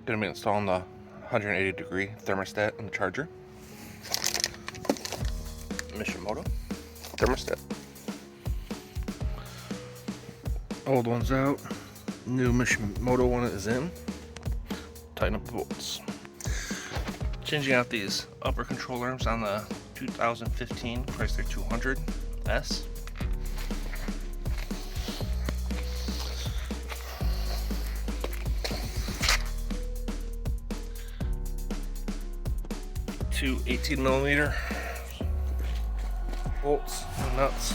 Gonna be installing the 180-degree thermostat in the charger. Mishimoto thermostat. Old one's out. New Mishimoto one is in. Tighten up the bolts. Changing out these upper control arms on the 2015 Chrysler 200S. Two 18mm bolts and nuts.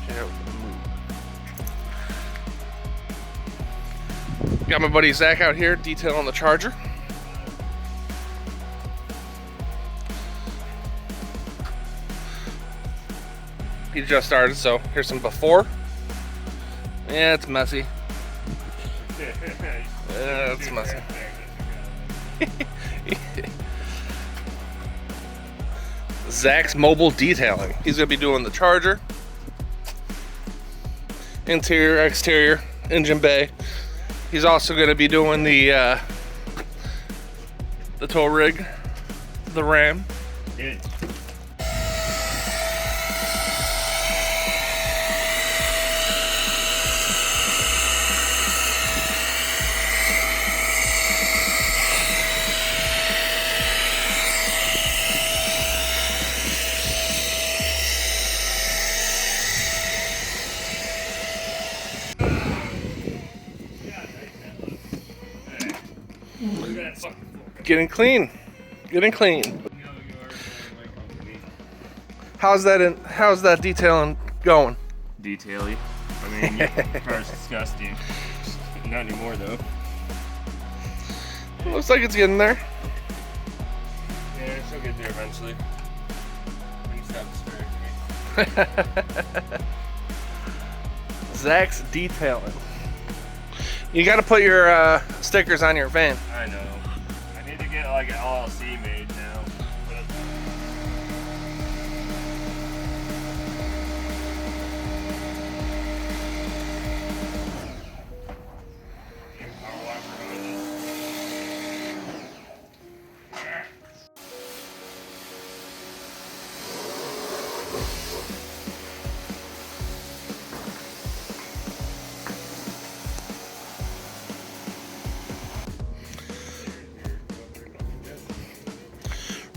Check out the move. Got my buddy Zack out here detailing the charger. He just started, so here's some before. Yeah, it's messy. Yeah, it's messy. Zacks Mobile Detailing. He's gonna be doing the charger, interior, exterior, engine bay. He's also gonna be doing the tow rig, the ram. Good. Getting clean. Getting clean. How's that detailing going? Detaily. I mean, your car's disgusting. Not anymore though. Looks like it's getting there. Yeah, she'll get there eventually. When you stop distracting me. Zacks Detailing. You got to put your stickers on your van. I know. I need to get like an LLC made now.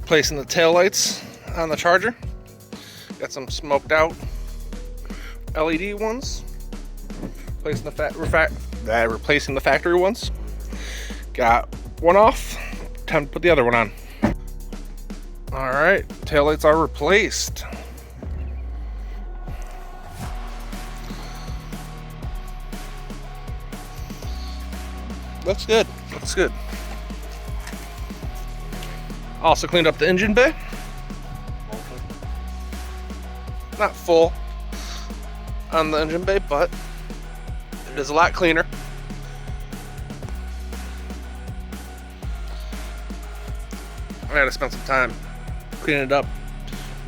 Placing the tail lights on the charger. Got some smoked out LED ones. Replacing the factory ones. Got one off. Time to put the other one on. All right, tail lights are replaced. Looks good. Looks good. Also cleaned up the engine bay. Not full on the engine bay, but it is a lot cleaner. I had to spend some time cleaning it up,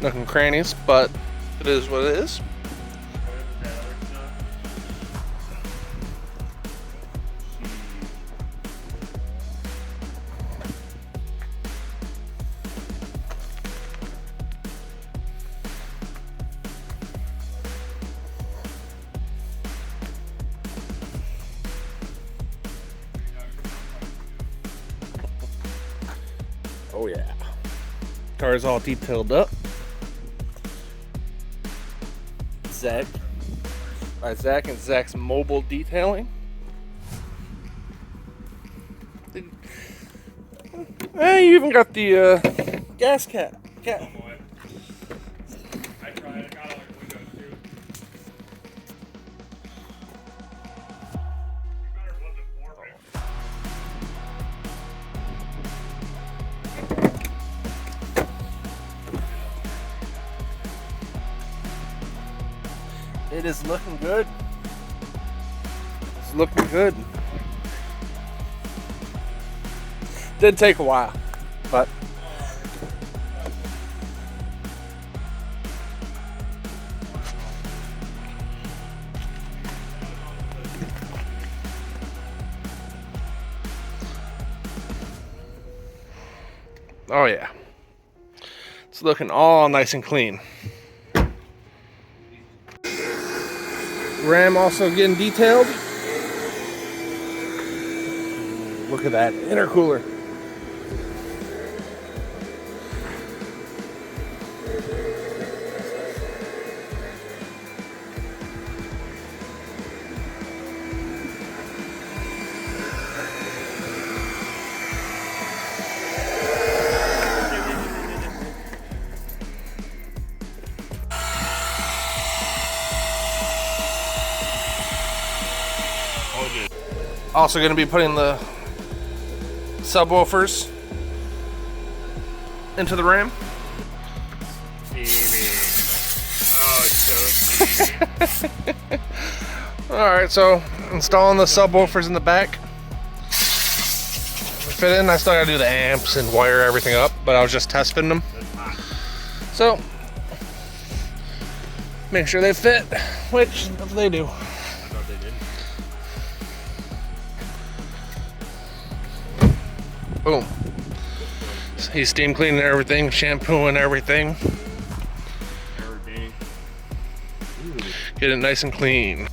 nook and crannies, but it is what it is. Oh yeah. Car is all detailed up. Zack. By Zack and Zacks Mobile Detailing. Hey, you even got the gas cap. I tried. I got all the windows too. You better flip the floor. It is looking good. It's looking good. Did take a while, but Oh yeah. It's looking all nice and clean. Ram also getting detailed. Look at that intercooler. Also going to be putting the subwoofers into the Ram. Oh, it's so steamy. Alright, so installing the subwoofers in the back. Fit in, I still gotta do the amps and wire everything up, but I was just test fitting them. So, make sure they fit, which they do. I thought they didn't. Boom. He's steam cleaning everything, shampooing everything. Get it nice and clean.